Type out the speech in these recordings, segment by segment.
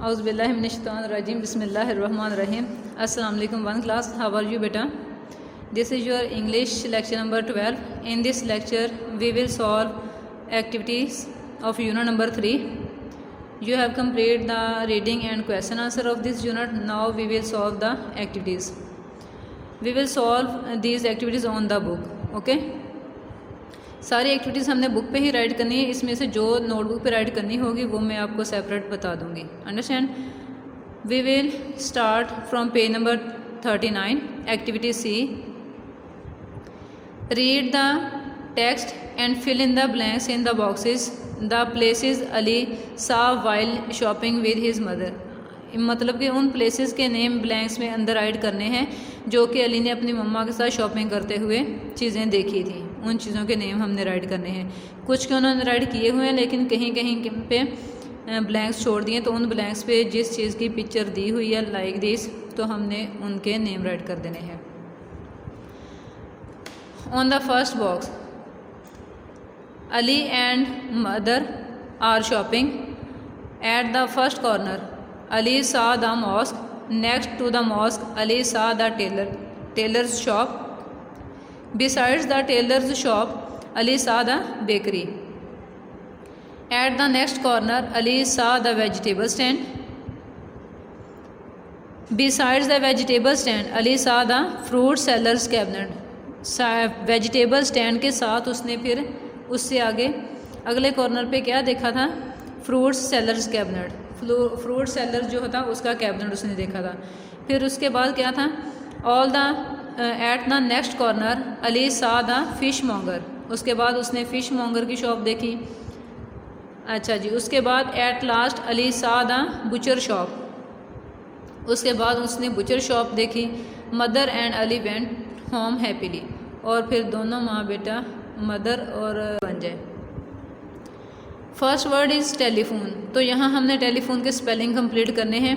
औज़ुबिल्लाहिमिनश्शैतानिर्रजीम बिस्मिल्लाहिर्रहमानिर्रहीम। अस्सलाम वालेकुम one class, how are you बेटा? This is your English lecture number 12. In this lecture we will solve activities of unit number 3. You have completed the reading and question answer of this unit. Now we will solve the activities. We will solve these activities on the book. Okay? सारी activities हमने book पे ही right करनी है। इसमें से जो notebook पे right करनी होगी वो मैं आपको सेपरेट बता दूंगी। Understand? We will start from page number 39, activity C. Read the text and fill in the blanks in the boxes the places Ali saw while shopping with his mother. मतलब कि उन प्लेसेस के नेम ब्लैंक्स में अंदर right करने हैं जो कि अली ने अपनी मम्मा के साथ शॉपिंग करते हुए चीज़ें देखी थी। उन चीज़ों के नेम हमने राइट करने हैं। कुछ के उन्होंने राइट किए हुए हैं लेकिन कहीं कहीं पे ब्लैंक्स छोड़ दिए, तो उन ब्लैंक्स पे जिस चीज़ की पिक्चर दी हुई है लाइक दिस, तो हमने उनके नेम राइट कर देने हैं। On the first box Ali and mother are shopping. At the first corner Ali saw the mosque. Next to the mosque, Ali saw the tailor's shop. Besides the tailor's shop, Ali saw the bakery. At the next corner, Ali saw the vegetable stand. Besides the vegetable stand, Ali saw the fruit seller's cabinet. Vegetable stand के साथ उसने फिर उससे आगे अगले corner पे क्या देखा था? Fruit sellers cabinet. Fruit seller जो होता उसका कैबिनेट उसने देखा था। फिर उसके बाद क्या था? All the at the next corner Ali सा द फिश मॉन्गर। उसके बाद उसने फिश मॉन्गर की शॉप देखी। अच्छा जी, उसके बाद एट लास्ट अली सा द बुचर शॉप। उसके बाद उसने बुचर शॉप देखी। Mother and Ali went home happily. और फिर दोनों माँ बेटा मदर और बन जाए। First word is telephone. तो यहाँ हमने टेलीफोन के स्पेलिंग कंप्लीट करने हैं।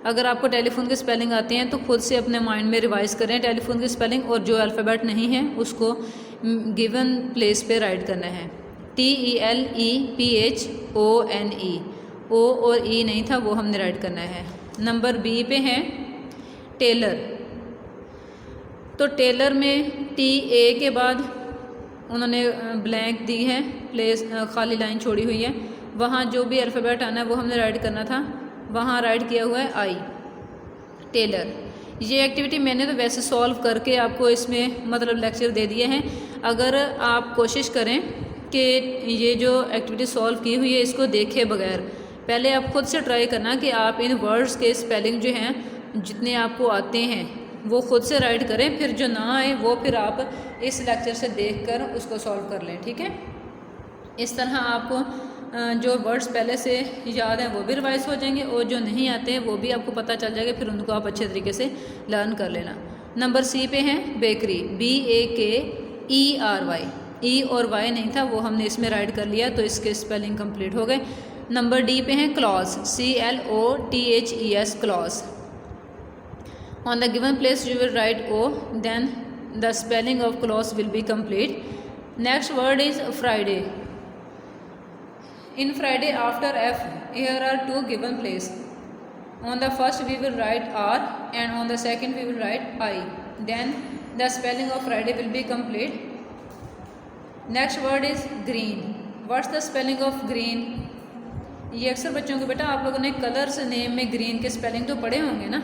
अगर आपको टेलीफोन के स्पेलिंग आते हैं तो खुद से अपने माइंड में रिवाइज करें टेलीफोन की स्पेलिंग, और जो अल्फ़ाबेट नहीं है उसको गिवन प्लेस पे राइट करना है। TELEPHONE। ओ और ई नहीं था, वो हमने राइट करना है। नंबर बी पे है टेलर। तो टेलर में TA के बाद उन्होंने ब्लैंक दी है, प्लेस खाली लाइन छोड़ी हुई है। वहाँ जो भी अल्फ़ाबेट आना है वो हमने राइट करना था। वहाँ राइट किया हुआ है आई, टेलर। ये एक्टिविटी मैंने तो वैसे सॉल्व करके आपको इसमें मतलब लेक्चर दे दिए हैं। अगर आप कोशिश करें कि ये जो एक्टिविटी सॉल्व की हुई है इसको देखे बगैर पहले आप खुद से ट्राई करना कि आप इन वर्ड्स के स्पेलिंग जो हैं जितने आपको आते हैं वो खुद से राइट करें। फिर जो ना आए वो फिर आप इस लेक्चर से देखकर उसको सॉल्व कर लें। ठीक है? इस तरह आपको जो वर्ड्स पहले से याद हैं वो भी रिवाइज हो जाएंगे, और जो नहीं आते हैं वो भी आपको पता चल जाएगा। फिर उनको आप अच्छे तरीके से लर्न कर लेना। नंबर सी पे है बेकरी। BAKERY। ई और वाई नहीं था, वो हमने इसमें राइट कर लिया, तो इसके स्पेलिंग कंप्लीट हो गए। नंबर डी पे है clause. CLOTHES, clause. On the given place you will write O, then the spelling of clause will be complete. Next word is Friday. In Friday after F, here are two given place. On the first we will write R and on the second we will write I. Then the spelling of Friday will be complete. Next word is green. What's the spelling of green? ये अक्सर बच्चों को बेटा आप लोगों ने colours name में green के स्पेलिंग तो पढ़े होंगे ना,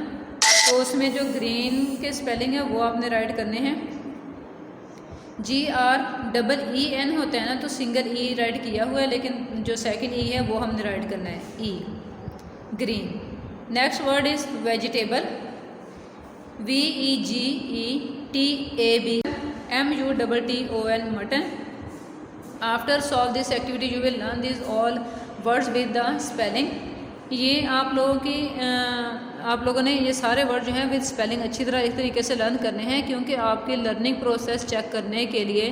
तो उसमें जो ग्रीन के स्पेलिंग है वो आपने राइट करने हैं। GREEN होता है ना, तो सिंगल ई राइट किया हुआ है, लेकिन जो सेकंड ई है वो हमने राइट करना है E, green. Next word is vegetable. VEGETAB MUTTON, mutton. After solve this activity you will learn this all words with the spelling. ये आप लोगों ने ये सारे वर्ड जो हैं विद स्पेलिंग अच्छी तरह एक तरीके से लर्न करने हैं, क्योंकि आपके लर्निंग प्रोसेस चेक करने के लिए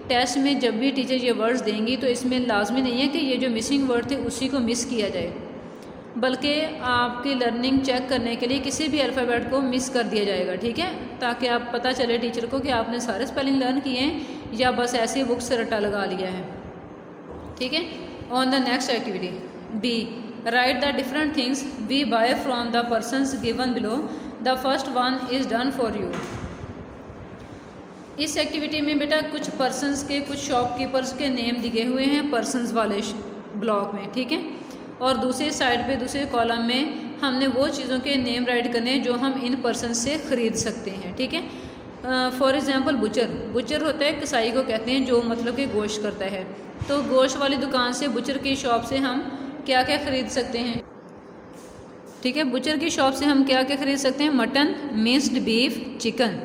टेस्ट में जब भी टीचर ये वर्ड्स देंगी तो इसमें लाजमी नहीं है कि ये जो मिसिंग वर्ड थे उसी को मिस किया जाए, बल्कि आपकी लर्निंग चेक करने के लिए किसी भी अल्फ़ाबेट को मिस कर दिया जाएगा। ठीक है? ताकि आप पता चले टीचर को कि आपने सारे स्पेलिंग लर्न किए हैं या बस ऐसे ही बुक से रट्टा लगा लिया है। ठीक है? On the next activity B write the different things we buy from the persons given below, the first one is done for you. इस एक्टिविटी में बेटा कुछ पर्सनस के, कुछ शॉपकीपर्स के नेम दिए हुए हैं पर्सनस वाले ब्लॉक में, ठीक है। और दूसरी साइड पे दूसरे कॉलम में हमने वो चीज़ों के नेम राइट करने हैं जो हम इन पर्सन से ख़रीद सकते हैं, ठीक है। फॉर एग्ज़ाम्पल बुचर, बुचर होता है कसाई को कहते हैं जो मतलब कि गोश्त करता है। तो गोश्त वाली दुकान से, बुचर की शॉप से हम क्या क्या ख़रीद सकते हैं, ठीक है। बुचर की शॉप से हम क्या क्या ख़रीद सकते हैं, मटन, मिक्स्ड बीफ, चिकन।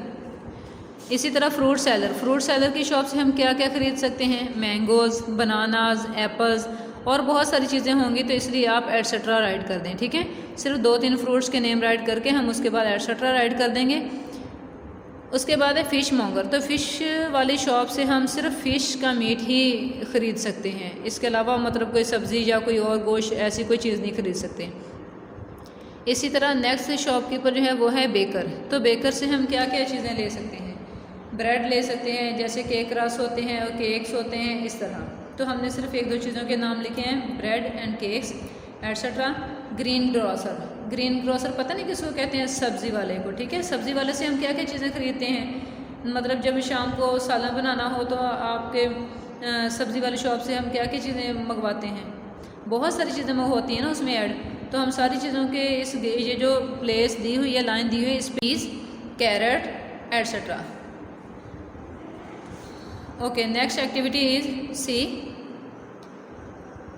इसी तरह फ्रूट सेलर, फ्रूट सेलर की शॉप से हम क्या क्या ख़रीद सकते हैं, मैंगोज़, बनानाज, एप्पल्स और बहुत सारी चीज़ें होंगी, तो इसलिए आप एटसेट्रा राइट कर दें, ठीक है। सिर्फ 2-3 फ्रूट्स के नेम राइट करके हम उसके बाद एटसेट्रा राइट कर देंगे। उसके बाद है फ़िश मॉन्गर, तो फ़िश वाली शॉप से हम सिर्फ फ़िश का मीट ही ख़रीद सकते हैं, इसके अलावा मतलब कोई सब्ज़ी या कोई और गोश्त ऐसी कोई चीज़ नहीं ख़रीद सकते। इसी तरह नेक्स्ट शॉपकीपर जो है वो है बेकर, तो बेकर से हम क्या क्या चीज़ें ले सकते हैं, ब्रेड ले सकते हैं, जैसे केक रस होते हैं और केक्स होते हैं, इस तरह। तो हमने सिर्फ 1-2 चीज़ों के नाम लिखे हैं, bread and cakes etcetera. Green grocer, green grocer पता नहीं किसको कहते हैं, सब्ज़ी वाले को, ठीक है। सब्ज़ी वाले से हम क्या क्या चीज़ें ख़रीदते हैं, मतलब जब शाम को सालन बनाना हो तो आपके सब्ज़ी वाली शॉप से हम क्या क्या चीज़ें मंगवाते हैं, बहुत सारी चीज़ें होती हैं ना उसमें ऐड, तो हम सारी चीज़ों के इस ये जो प्लेस दी हुई है, लाइन दी हुई है, spice, carrot etcetera. Okay, next activity is C,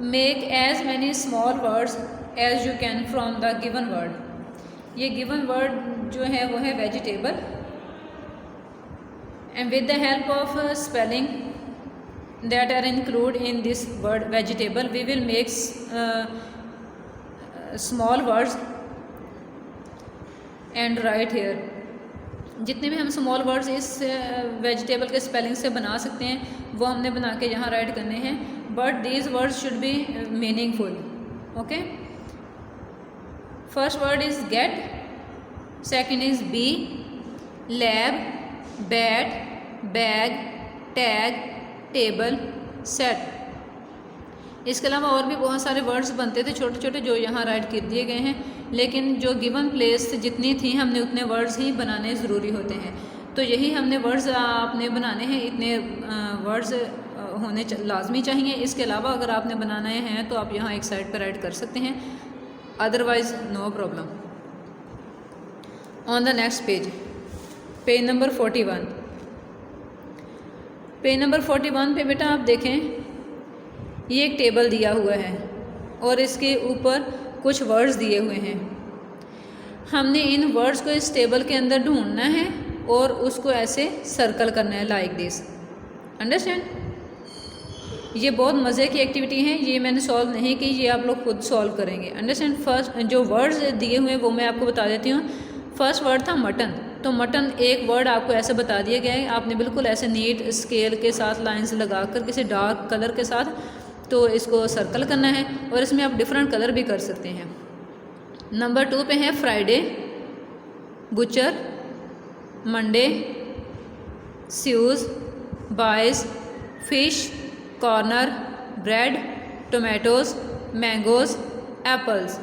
make as many small words as you can from the given word. ये गिवन वर्ड जो है वो है vegetable, and with the help of spelling that are include in this word vegetable we will make small words and write here. जितने भी हम small words इस vegetable के स्पेलिंग से बना सकते हैं वो हमने बना के यहाँ राइट करने हैं, but these words should be meaningful. Okay, first word is get, second is be, lab, bat, bag, tag, table, set. इसके अलावा और भी बहुत सारे वर्ड्स बनते थे छोटे छोटे जो यहाँ राइट कर दिए गए हैं, लेकिन जो गिवन प्लेस जितनी थी हमने उतने वर्ड्स ही बनाने ज़रूरी होते हैं। तो यही हमने वर्ड्स आपने बनाने हैं, इतने वर्ड्स होने लाजमी चाहिए। इसके अलावा अगर आपने बनाने हैं तो आप यहाँ एक साइड पर राइट कर सकते हैं, otherwise no problem. On the next page, page number 41। Page number 41 पे बेटा आप देखें, ये एक टेबल दिया हुआ है और इसके ऊपर कुछ वर्ड्स दिए हुए हैं। हमने इन वर्ड्स को इस टेबल के अंदर ढूंढना है और उसको ऐसे सर्कल करना है लाइक दिस। अंडरस्टैंड? ये बहुत मज़े की एक्टिविटी है, ये मैंने सॉल्व नहीं की, ये आप लोग खुद सॉल्व करेंगे। अंडरस्टैंड? फर्स्ट जो वर्ड्स दिए हुए हैं वो मैं आपको बता देती हूँ। फर्स्ट वर्ड था मटन, तो मटन एक वर्ड आपको ऐसे बता दिया गया है, आपने बिल्कुल ऐसे नीट स्केल के साथ लाइंस लगा कर किसी डार्क कलर के साथ तो इसको सर्कल करना है, और इसमें आप डिफरेंट कलर भी कर सकते हैं। नंबर 2 पे है फ्राइडे, बुचर, मंडे, स्यूज़, बाइस, fish, corner, bread, tomatoes, mangoes, apples.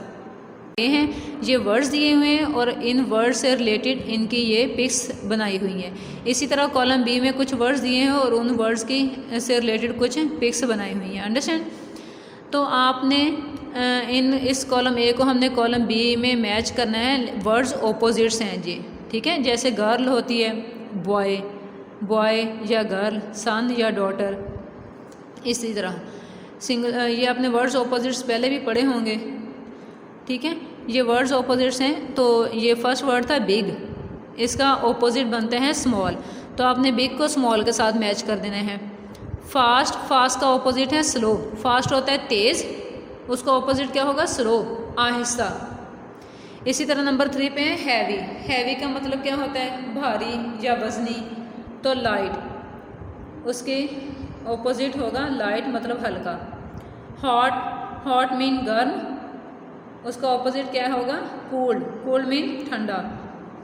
ये हैं, ये वर्ड्स दिए हुए हैं और इन वर्ड्स से रिलेटेड इनकी ये पिक्स बनाई हुई हैं। इसी तरह कॉलम बी में कुछ वर्ड्स दिए हैं और उन वर्ड्स की से रिलेटेड कुछ पिक्स बनाई हुई हैं। अंडरस्टैंड? तो आपने इस कॉलम ए को हमने कॉलम बी में मैच करना है, वर्ड्स ऑपोजिट्स हैं जी, ठीक है। जैसे गर्ल होती है बॉय, बॉय या गर्ल, सन या डॉटर, इसी तरह सिंगल, ये आपने वर्ड्स ऑपोजिट्स पहले भी पढ़े होंगे, ठीक है। ये वर्ड्स ऑपोजिट्स हैं, तो ये फर्स्ट वर्ड था बिग, इसका ऑपोजिट बनता है स्मॉल, तो आपने बिग को स्मॉल के साथ मैच कर देना है। फास्ट, फास्ट का ऑपोजिट है स्लो, फास्ट होता है तेज़, उसका ऑपोजिट क्या होगा, स्लो, आहिस्ता। इसी तरह नंबर 3 पे है हैवी, हैवी का मतलब क्या होता है, भारी या वजनी, तो लाइट, उसके ऑपोजिट होगा लाइट मतलब हल्का। हॉट, हॉट मीन गर्म, उसका ऑपोजिट क्या होगा, कोल्ड, कोल्ड मीन ठंडा।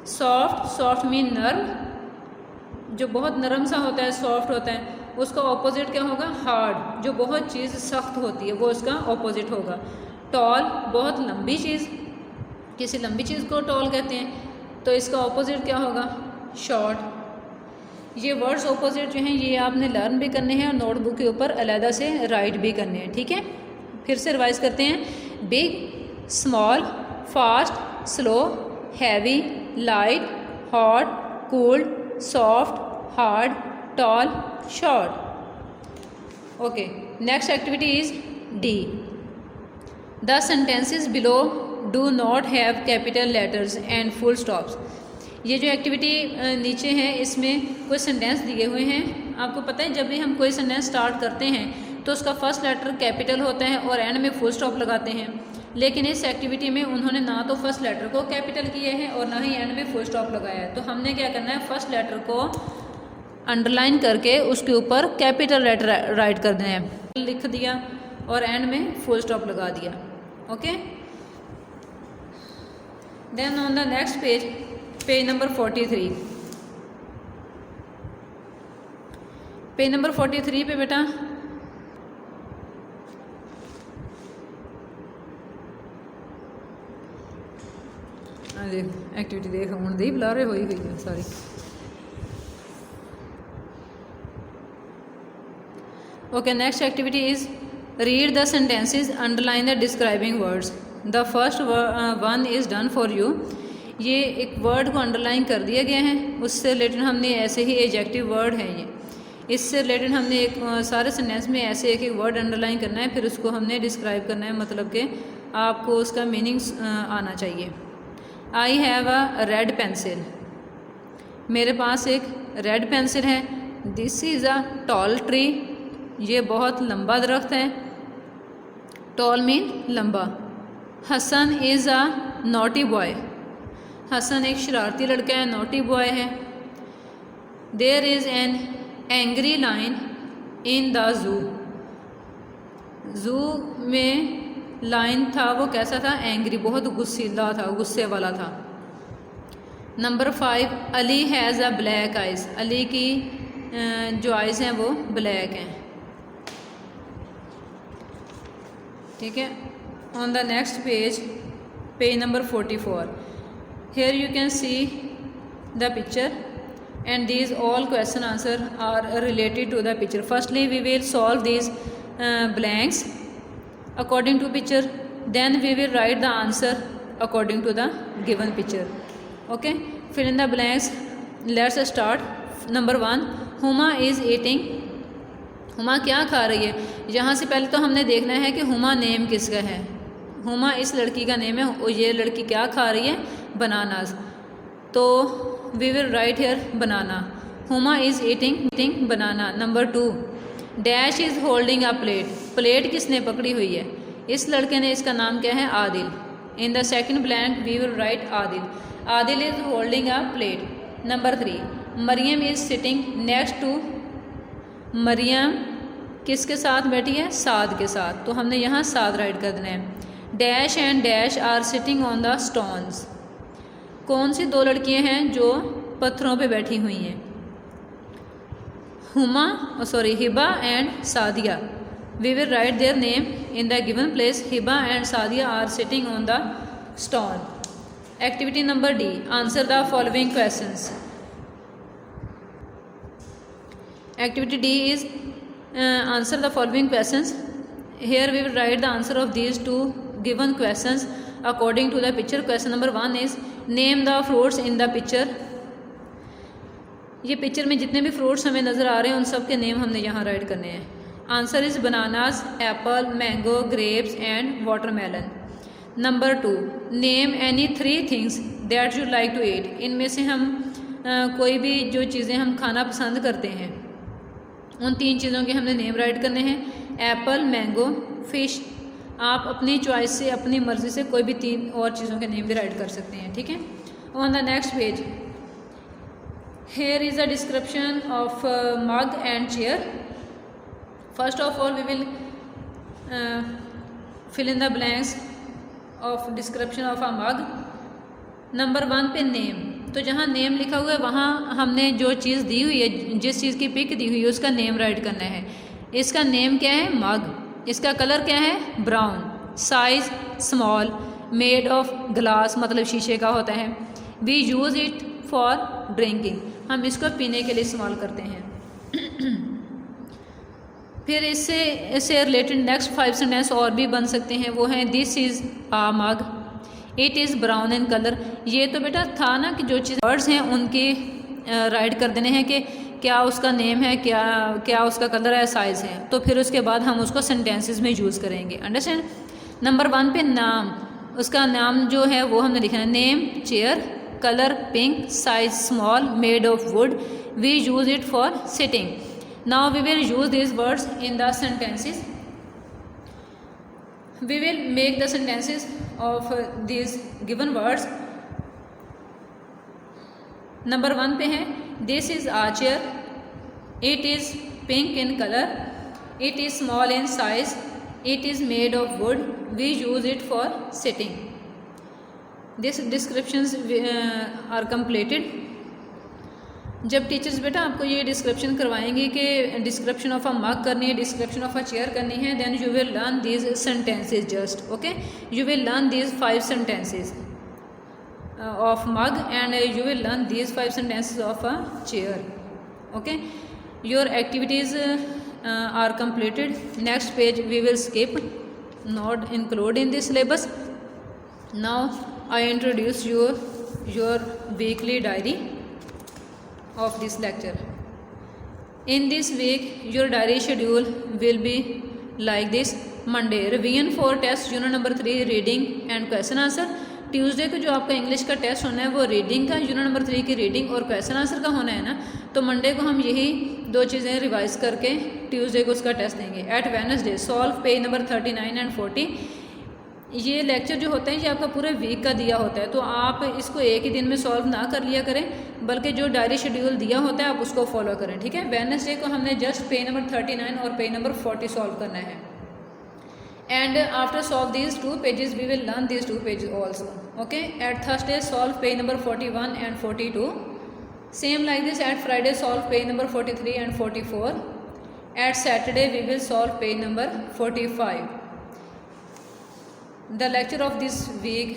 सॉफ्ट, सॉफ्ट मीन नर्म, जो बहुत नरम सा होता है, सॉफ्ट होता है, उसका ऑपोजिट क्या होगा, हार्ड, जो बहुत चीज़ सख्त होती है वो उसका ऑपोजिट होगा। टॉल बहुत लंबी चीज़, किसी लंबी चीज़ को टॉल कहते हैं, तो इसका ऑपोजिट क्या होगा? शॉर्ट। ये वर्ड्स ऑपोजिट जो हैं ये आपने लर्न भी करने हैं और नोटबुक के ऊपर अलहदा से राइट भी करने हैं, ठीक है। फिर से रिवाइज करते हैं। Big, small, fast, slow, heavy, light, hot, cold, soft, hard, tall, short. Okay, next activity is D. The sentences below do not have capital letters and full stops. ये जो एक्टिविटी नीचे है इसमें कुछ सेंटेंस दिए हुए हैं। आपको पता है जब भी हम कोई सेंटेंस स्टार्ट करते हैं तो उसका फर्स्ट लेटर कैपिटल होता है और एंड में फुल स्टॉप लगाते हैं, लेकिन इस एक्टिविटी में उन्होंने ना तो फर्स्ट लेटर को कैपिटल किया है और ना ही एंड में फुल स्टॉप लगाया है। तो हमने क्या करना है, फर्स्ट लेटर को अंडरलाइन करके उसके ऊपर कैपिटल लेटर राइट कर देना है, लिख दिया और एंड में फुल स्टॉप लगा दिया। Okay, then on the next page, page number 43। Page number 43 पे बेटा देख एक्टिविटी देख हूँ दी बुला रहे हुई है सारी। Okay, next activity is read the sentences, underline the describing words. The first one is done for you. ये एक वर्ड को अंडरलाइन कर दिया गया है, उससे रिलेटेड हमने ऐसे ही एडजेक्टिव वर्ड है ये, इससे रिलेटेड हमने एक सारे सेंटेंस में ऐसे एक एक वर्ड अंडरलाइन करना है, फिर उसको हमने डिस्क्राइब करना है, मतलब कि आपको उसका मीनिंग आना चाहिए। I have a red pencil, मेरे पास एक रेड पेंसिल है। This is a tall tree, ये बहुत लंबा दरख्त है। टॉल मीन लंबा। Hasan is a naughty boy, Hasan एक शरारती लड़का है, नॉटी बॉय है। There is an angry lion in the zoo, zoo में लाइन था वो कैसा था? एंग्री, बहुत गुस्सीला था, गुस्से वाला था। Number 5, Ali has a black eyes, Ali की जो आइज़ हैं वो ब्लैक हैं, ठीक है। On the next page, page number 44, here you can see the picture and these all question answer are related to the picture. Firstly we will solve these blanks according to picture, then we will write the answer according to the given picture. Okay, fill in the blanks. Let's start. Number 1, Huma is eating, Huma क्या खा रही है? यहाँ से पहले तो हमने देखना है कि हुमा नेम किसका है। हुमा इस लड़की का नेम है और ये लड़की क्या खा रही है? बनानास। तो we will write here banana. Huma is eating banana. Number 2, dash is holding a plate, plate किसने पकड़ी हुई है? इस लड़के ने, इसका नाम क्या है? Adil. In the second blank we will write Adil, Adil is holding a plate. Number 3, Mariam is sitting next to, Mariam किसके साथ बैठी है? साद के साथ, तो हमने यहाँ साद राइट कर देना है। Dash and dash are sitting on the stones, कौन सी दो लड़कियाँ हैं जो पत्थरों पे बैठी हुई हैं? Hiba and Sadia. We will write their name in the given place. Hiba and Sadia are sitting on the stone. Activity number D, answer the following questions. Activity D is answer the following questions. Here we will write the answer of these two given questions according to the picture. Question number 1 is name the fruits in the picture. ये picture में जितने भी fruits हमें नज़र आ रहे हैं उन सब के नेम हमने यहाँ राइट करने हैं। Answer is bananas, apple, mango, grapes and watermelon. Number 2, name any 3 things that you like to eat. इनमें से हम कोई भी जो चीज़ें हम खाना पसंद करते हैं उन 3 चीज़ों के हमने नेम राइट करने हैं। Apple, mango, fish. आप अपनी चॉइस से, अपनी मर्ज़ी से कोई भी 3 और चीज़ों के नेम भी राइट कर सकते हैं, ठीक है। On the next page, here is a description of mug and chair. First of all we will fill in the blanks of description of a mug. Number 1 पे नेम, तो जहाँ नेम लिखा हुआ है वहाँ हमने जो चीज़ दी हुई है, जिस चीज़ की पिक दी हुई है उसका नेम राइट करना है। इसका नेम क्या है? मग। इसका कलर क्या है? Brown. Size small, made of glass मतलब शीशे का होता है, we use it for drinking, हम इसको पीने के लिए इस्तेमाल करते हैं। फिर इससे रिलेटेड नेक्स्ट 5 सेंटेंस और भी बन सकते हैं, वो हैं this is a mug, it is brown in colour. ये तो बेटा था ना कि जो चीज़ वर्ड्स हैं उनकी राइट कर देने हैं कि क्या उसका नेम है, क्या उसका कलर है, साइज़ है, तो फिर उसके बाद हम उसको सेंटेंसेस में यूज़ करेंगे। अंडरस्टैंड। नंबर 1 पे नाम, उसका नाम जो है वो हमने लिखना है, name chair, colour pink, size small, made of wood, we use it for sitting. Now we will use this words in the sentences. We will make the sentences of these given words. Number 1 पे है this is a chair, it is pink in colour, it is small in size, it is made of wood, we use it for sitting. This descriptions are completed। जब teachers बेटा आपको ये description करवाएंगे कि description of a मग करनी है, description of a chair करनी है, then you will learn these sentences just, okay, you will learn these 5 sentences of mug and you will learn these 5 sentences of a chair, okay. Your activities are completed। Next page we will skip, not include in this syllabus। Now I introduce your weekly diary of this lecture. In this week your diary schedule will be like this: Monday revision for test unit number 3 reading and question answer। Tuesday को जो आपका English का test होना है वो reading का, unit number 3 की reading और क्वेश्चन आंसर का होना है ना, तो मंडे को हम यही 2 चीज़ें रिवाइज करके ट्यूसडे को उसका टेस्ट देंगे। At Wednesday solve page number 39 and 40। ये लेक्चर जो होता है ये आपका पूरे वीक का दिया होता है, तो आप इसको एक ही दिन में सॉल्व ना कर लिया करें, बल्कि जो डायरी शेड्यूल दिया होता है आप उसको फॉलो करें, ठीक है। वेडनेसडे को हमने जस्ट पेज नंबर 39 और पेज नंबर 40 सॉल्व करना है। And after solve these 2 pages we will learn these 2 pages also, okay. At Thursday solve page number 41 and 42। Same like this at Friday solve page number 43 and 44। At Saturday we will solve page number 45। The lecture of this week